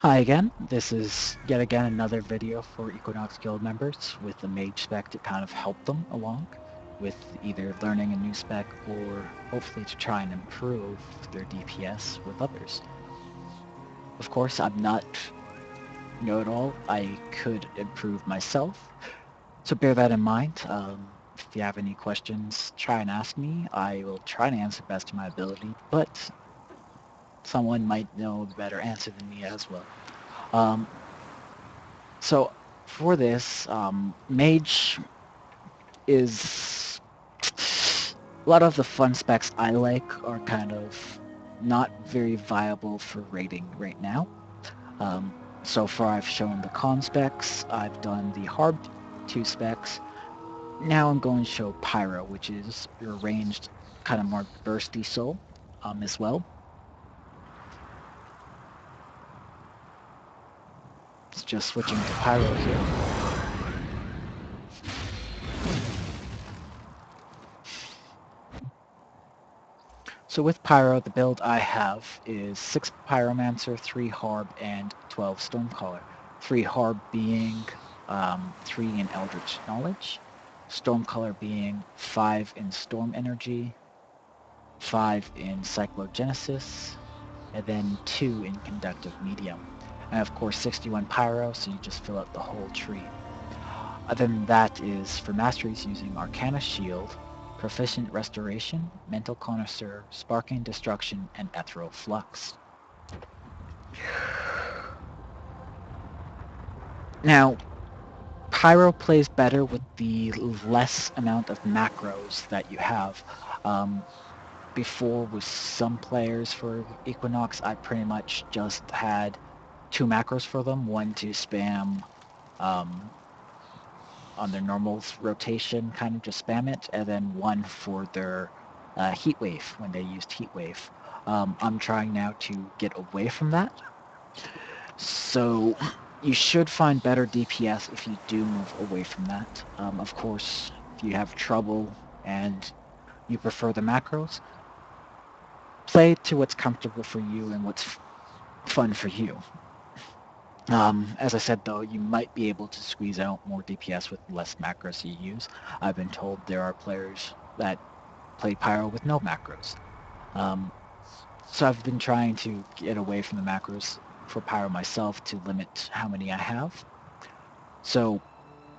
Hi again, this is yet again another video for Equinox Guild members with the mage spec to kind of help them along with either learning a new spec or hopefully to try and improve their DPS with others. Of course, I'm not know-it-all. I could improve myself, so bear that in mind. If you have any questions, try and ask me. I will try to answer best to my ability, but someone might know the better answer than me as well. Um, So for this, Mage is a lot of the fun specs I like are kind of not very viable for rating right now. Um, so far I've shown the con specs, I've done the hard 2 specs. Now I'm going to show Pyro, which is your ranged, kind of more bursty soul as well. It's just switching to Pyro here. So with Pyro, the build I have is 6 Pyromancer, 3 Harb, and 12 Stormcaller. 3 Harb being 3 in Eldritch Knowledge, Stormcaller being 5 in Storm Energy, 5 in Cyclogenesis, and then 2 in Conductive Medium. And of course 61 Pyro, so you just fill out the whole tree. Other than that is for masteries using Arcana Shield, Proficient Restoration, Mental Connoisseur, Sparking Destruction, and Ethereal Flux. Now, Pyro plays better with the less amount of macros that you have. Um, Before with some players for Equinox, I pretty much just had 2 macros for them, one to spam um, on their normal rotation, kind of just spam it, and then one for their heat wave when they used heat wave. I'm trying now to get away from that. So you should find better DPS if you do move away from that. Of course, if you have trouble and you prefer the macros, play to what's comfortable for you and what's fun for you. As I said, though, you might be able to squeeze out more DPS with less macros you use. I've been told there are players that play Pyro with no macros. Um, so I've been trying to get away from the macros for Pyro myself to limit how many I have. So,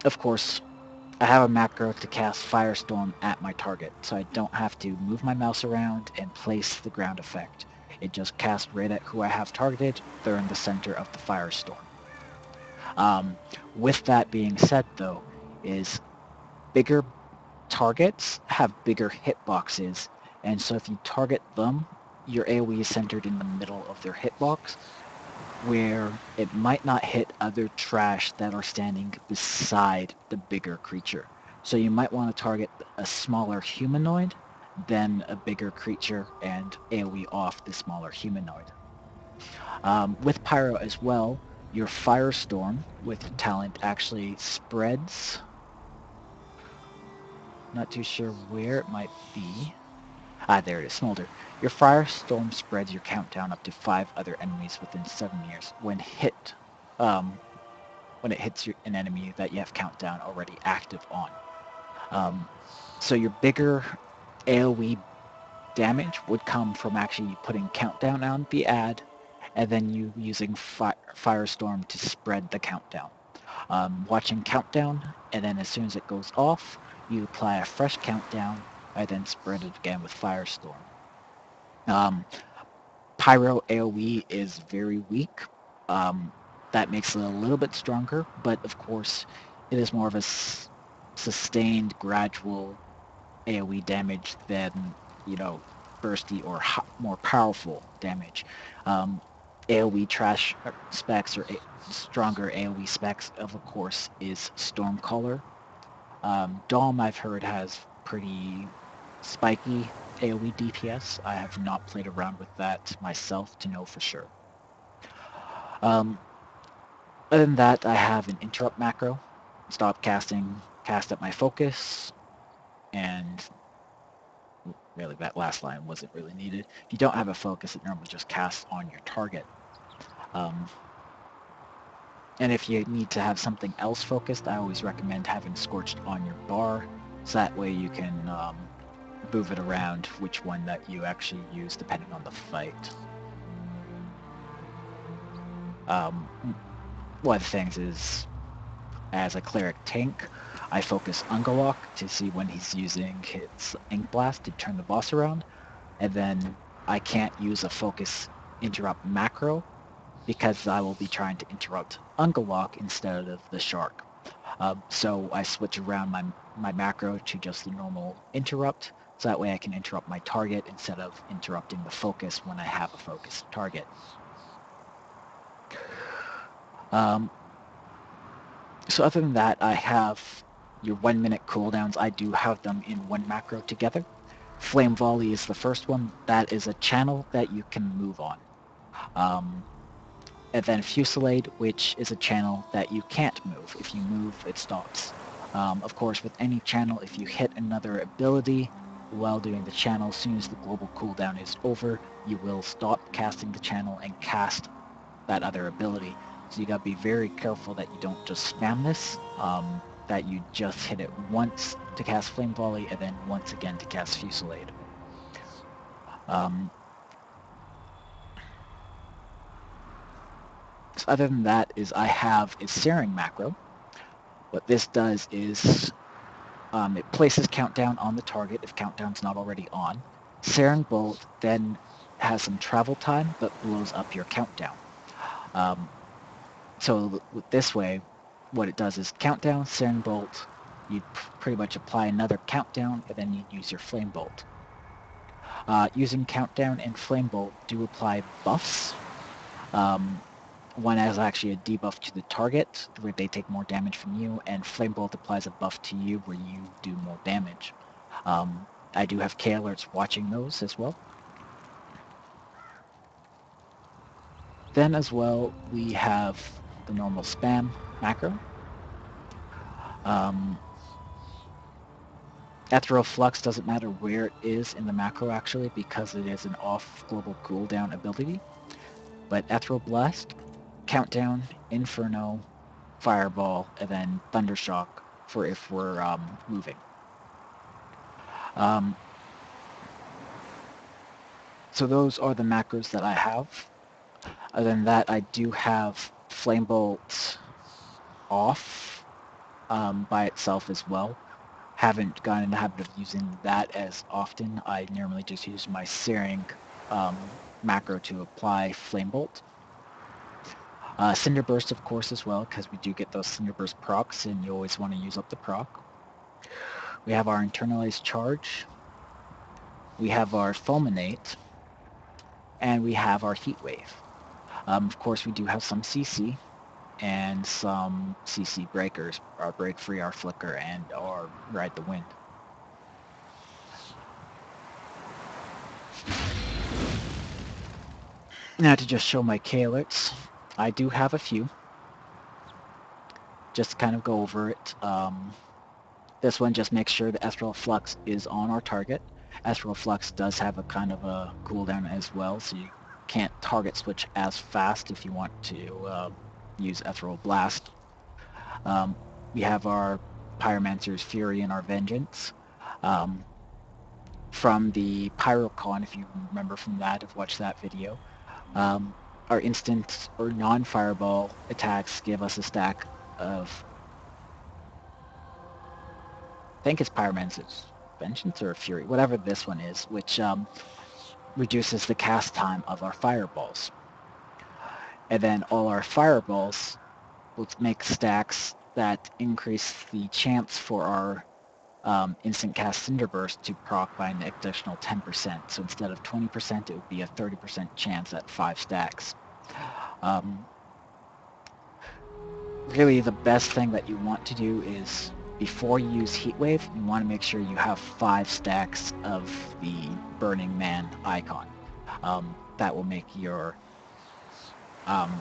of course, I have a macro to cast Firestorm at my target, so I don't have to move my mouse around and place the ground effect. It just casts right at who I have targeted. They're in the center of the Firestorm. Um, with that being said, though, is bigger targets have bigger hitboxes, and so if you target them, your AoE is centered in the middle of their hitbox, where it might not hit other trash that are standing beside the bigger creature. So you might want to target a smaller humanoid than a bigger creature and AoE off the smaller humanoid. With Pyro as well, your Firestorm with your talent actually spreads. Not too sure where it might be. Ah, there it is, Smolder. Your Firestorm spreads your countdown up to 5 other enemies within 7 years um, when it hits an enemy that you have countdown already active on. Um, so your bigger AoE damage would come from actually putting countdown on the ad and then you using Firestorm to spread the countdown. Watching countdown, and then as soon as it goes off, you apply a fresh countdown and then spread it again with Firestorm. Um, Pyro AoE is very weak. Um, that makes it a little bit stronger, but of course, it is more of a sustained, gradual AoE damage than, bursty or more powerful damage. Um, AoE trash specs or stronger AoE specs, of course, is Stormcaller. Dom, I've heard, has pretty spiky AoE DPS. I have not played around with that myself to know for sure. Um, Other than that, I have an interrupt macro. Stop casting, cast at my focus, and really that last line wasn't really needed. If you don't have a focus, it normally just casts on your target. Um, And if you need to have something else focused, I always recommend having Scorched on your bar, so that way you can move it around which one that you actually use depending on the fight. Um, one of the things is, as a cleric tank, I focus Ungalok to see when he's using his Ink Blast to turn the boss around, and then I can't use a focus interrupt macro because I will be trying to interrupt Ungalok instead of the shark. So I switch around my macro to just the normal interrupt, so that way I can interrupt my target instead of interrupting the focus when I have a focused target. So other than that, I have your 1 minute cooldowns. I do have them in one macro together. Flame Volley is the first one. That is a channel that you can move on. And then Fusillade, which is a channel that you can't move. If you move, it stops. Of course, with any channel, if you hit another ability while doing the channel, as soon as the global cooldown is over, you will stop casting the channel and cast that other ability. So you gotta be very careful that you don't just spam this, that you just hit it once to cast Flame Volley and then once again to cast Fusillade. So other than that is I have a Searing macro. What this does is it places countdown on the target if countdown's not already on. Searing Bolt then has some travel time but blows up your countdown. So with this way, what it does is countdown, Searing Bolt, you pretty much apply another countdown, and then you use your Flame Bolt. Using countdown and Flame Bolt do apply buffs. One has actually a debuff to the target, where they take more damage from you, and Flame Bolt applies a buff to you, where you do more damage. I do have K alerts watching those as well. Then as well, we have the normal spam macro. Ethereal Flux doesn't matter where it is in the macro actually, because it is an off global cooldown ability. But Ethereal Blast, Countdown, Inferno, Fireball, and then Thundershock for if we're moving. So those are the macros that I have. Other than that, I do have Flame Bolt off by itself as well. Haven't gotten in the habit of using that as often. I normally just use my Searing macro to apply Flame Bolt. Cinder Burst, of course, as well, because we do get those Cinder Burst procs, and you always want to use up the proc. We have our Internalized Charge. We have our Fulminate. And we have our Heat Wave. Of course, we do have some CC and some CC breakers, our Break Free, our Flicker, and our Ride the Wind. Now to just show my K alerts, I do have a few. Just to kind of go over it. This one just makes sure the Ethereal Flux is on our target. Ethereal Flux does have a kind of a cooldown as well, so you can't target switch as fast if you want to use Ethereal Blast. We have our Pyromancer's Fury and our Vengeance. From the PyroCon, if you remember from that, I've watched that video. Our instant or non-fireball attacks give us a stack of, I think it's Pyromancer's Vengeance or Fury, whatever this one is, which reduces the cast time of our fireballs. And then all our fireballs will make stacks that increase the chance for our instant cast Cinder Burst to proc by an additional 10%. So instead of 20%, it would be a 30% chance at 5 stacks. Really, the best thing that you want to do is, before you use Heat Wave, you want to make sure you have 5 stacks of the Burning Man icon. That will make your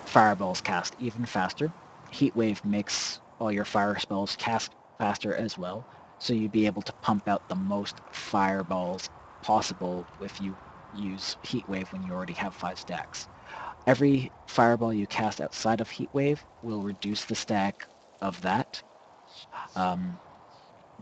fireballs cast even faster. Heat Wave makes all your fire spells cast faster as well, so you'd be able to pump out the most fireballs possible if you use Heat Wave when you already have 5 stacks. Every fireball you cast outside of Heat Wave will reduce the stack of that.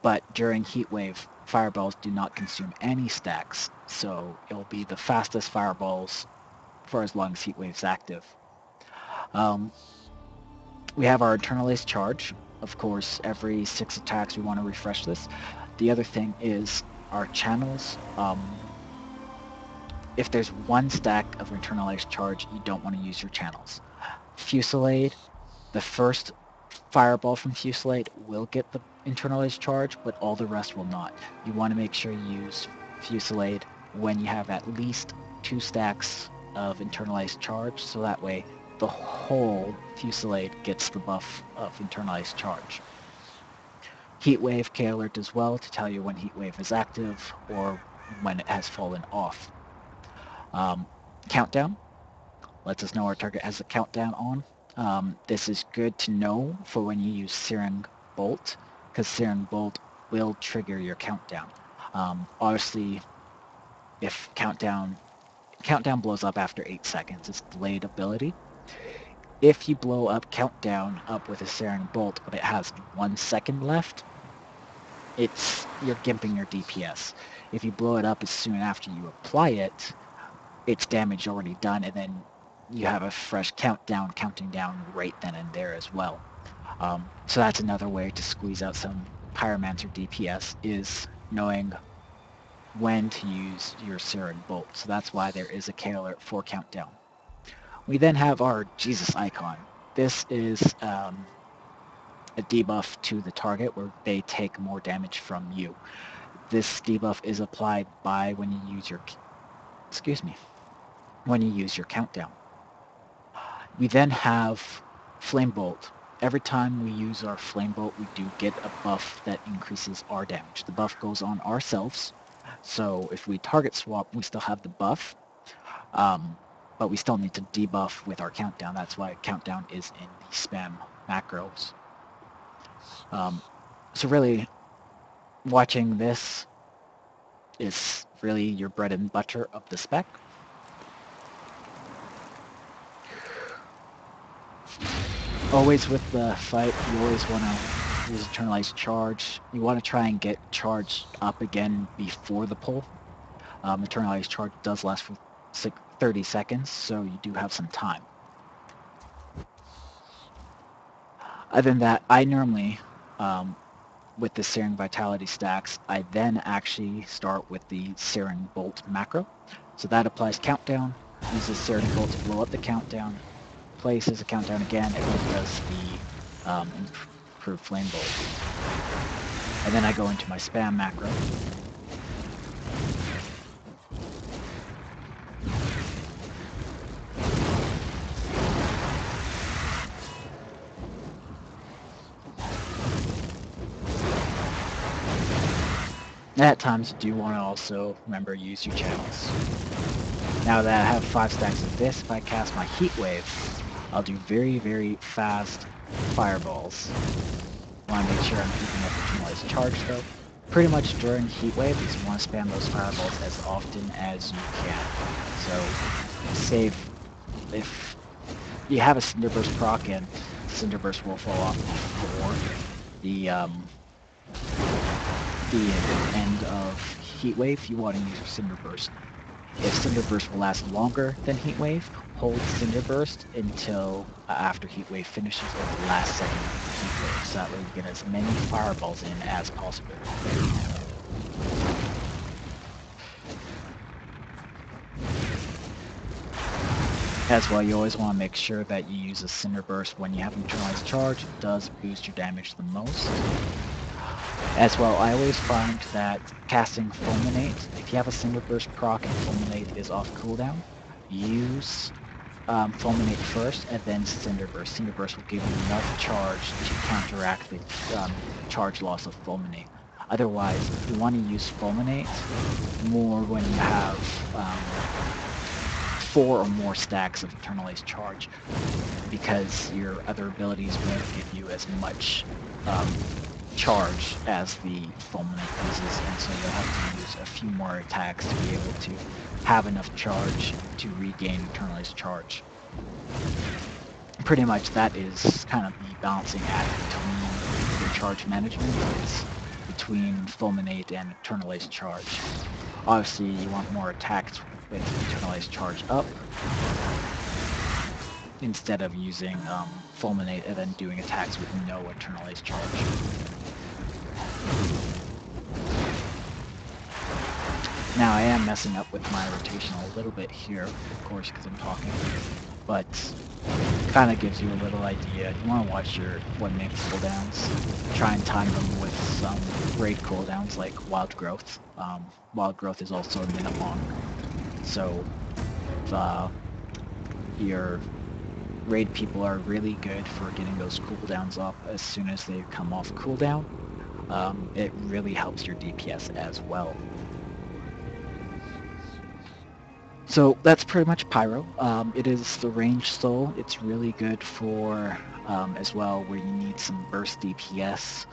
But during Heat Wave, fireballs do not consume any stacks, so it'll be the fastest fireballs for as long as Heat Wave's active. Um, we have our internalized charge. Of course, every 6 attacks we want to refresh this. The other thing is our channels. If there's one stack of internalized charge, you don't want to use your channels. Fusillade, the first fireball from Fusillade will get the internalized charge, but all the rest will not. You want to make sure you use Fusillade when you have at least 2 stacks of internalized charge, so that way the whole Fusillade gets the buff of internalized charge. Heatwave K-Alert as well to tell you when Heatwave is active or when it has fallen off. Countdown lets us know our target has a countdown on. This is good to know for when you use Searing Bolt, because Searing Bolt will trigger your countdown. Obviously, if countdown blows up after 8 seconds, it's delayed ability. If you blow up countdown up with a Searing Bolt, but it has 1 second left, you're gimping your DPS. If you blow it up as soon after you apply it, it's damage already done, and then you have a fresh countdown counting down right then and there as well. So that's another way to squeeze out some Pyromancer DPS, is knowing when to use your Searing Bolt. So that's why there is a K alert for countdown. We then have our Jesus icon. This is a debuff to the target where they take more damage from you. This debuff is applied by when you use your countdown. We then have Flame Bolt. Every time we use our Flame Bolt, we do get a buff that increases our damage. The buff goes on ourselves, so if we target swap, we still have the buff, but we still need to debuff with our countdown. That's why countdown is in the spam macros. So really, watching this is really your bread and butter of the spec. Always with the fight, you always want to use Eternalized Charge. You want to try and get charged up again before the pull. Eternalized Charge does last for 30 seconds, so you do have some time. Other than that, I normally, with the Searing Vitality stacks, I then actually start with the Searing Bolt macro. So that applies countdown, uses Searing Bolt to blow up the countdown, places a countdown again, and then does the improved Flame Bolt. And then I go into my spam macro. At times, you do want to also remember use your channels. Now that I have 5 stacks of this, if I cast my Heat Wave, I'll do very, very fast fireballs. I want to make sure I'm keeping up Eternalized Charge though. Pretty much during Heat Wave, you want to spam those fireballs as often as you can. So, save if you have a Cinder Burst proc and Cinder Burst will fall off before the end of Heat Wave, you want to use your Cinder Burst. If Cinder Burst will last longer than Heat Wave, hold Cinder Burst until after Heat Wave finishes or the last second of Heat Wave, so that way you get as many fireballs in as possible. As well, you always want to make sure that you use a Cinder Burst when you have Internalized Charge. It does boost your damage the most. As well, I always find that casting Fulminate, if you have a Cinder Burst proc and Fulminate is off cooldown, use Fulminate first and then Cinder Burst. Cinder Burst will give you enough charge to counteract the charge loss of Fulminate. Otherwise, you want to use Fulminate more when you have 4 or more stacks of Eternalized Charge, because your other abilities won't give you as much charge as the Fulminate uses, and so you'll have to use a few more attacks to be able to have enough charge to regain Eternalized Charge. pretty much that is kind of the balancing act between your charge management. It's between Fulminate and Eternalized Charge. Obviously, you want more attacks with Eternalized Charge up instead of using Fulminate and then doing attacks with no Eternalized Charge. Now I am messing up with my rotation a little bit here, of course, because I'm talking, but kind of gives you a little idea. You want to watch your 1-minute cooldowns. Try and time them with some raid cooldowns like Wild Growth. Wild Growth is also a minute long, so if your raid people are really good for getting those cooldowns up as soon as they come off cooldown, it really helps your DPS as well. So that's pretty much Pyro. It is the range soul. It's really good for as well where you need some burst DPS.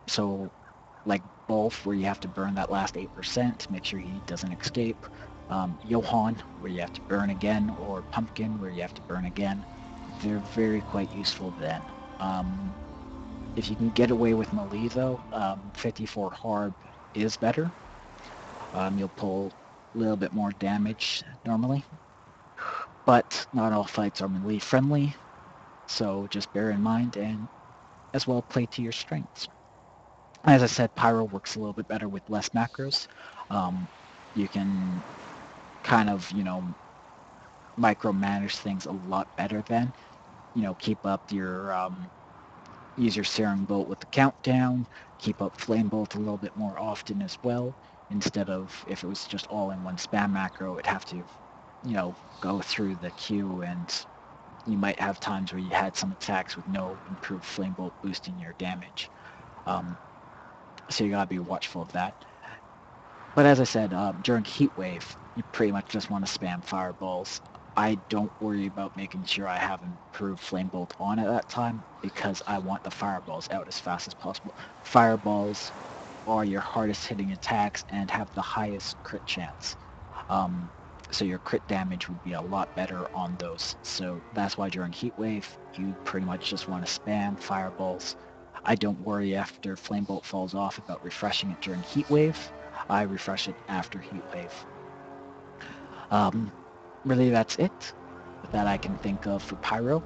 So like Wolf, where you have to burn that last 8% to make sure he doesn't escape. Johann, where you have to burn again, or Pumpkin, where you have to burn again. They're very quite useful then. If you can get away with melee though, 54 Harb is better. You'll pull a little bit more damage normally, but not all fights are melee friendly, so just bear in mind and as well play to your strengths. As I said, Pyro works a little bit better with less macros. You can kind of, micromanage things a lot better then. Keep up your, use your Searing Bolt with the countdown, keep up Flame Bolt a little bit more often as well, instead of, if it was just all in one spam macro, it'd have to, go through the queue, and you might have times where you had some attacks with no improved Flame Bolt boosting your damage. So you gotta be watchful of that. But as I said, during Heat Wave, you pretty much just want to spam Fireballs. I don't worry about making sure I have improved Flame Bolt on at that time, because I want the Fireballs out as fast as possible. Fireballs are your hardest hitting attacks and have the highest crit chance. So your crit damage would be a lot better on those. So that's why during Heat Wave, you pretty much just want to spam Fireballs. I don't worry after Flame Bolt falls off about refreshing it during Heat Wave. I refresh it after Heat Wave. Really, that's it that I can think of for Pyro.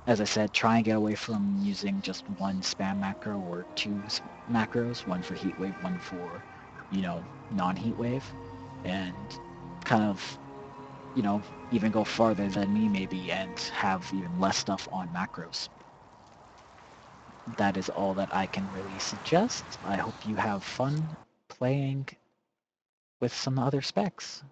As I said, try and get away from using just one spam macro or two macros, one for Heat Wave, one for, non-Heat Wave, and kind of, even go farther than me maybe and have even less stuff on macros. That is all that I can really suggest. I hope you have fun playing with some other specs.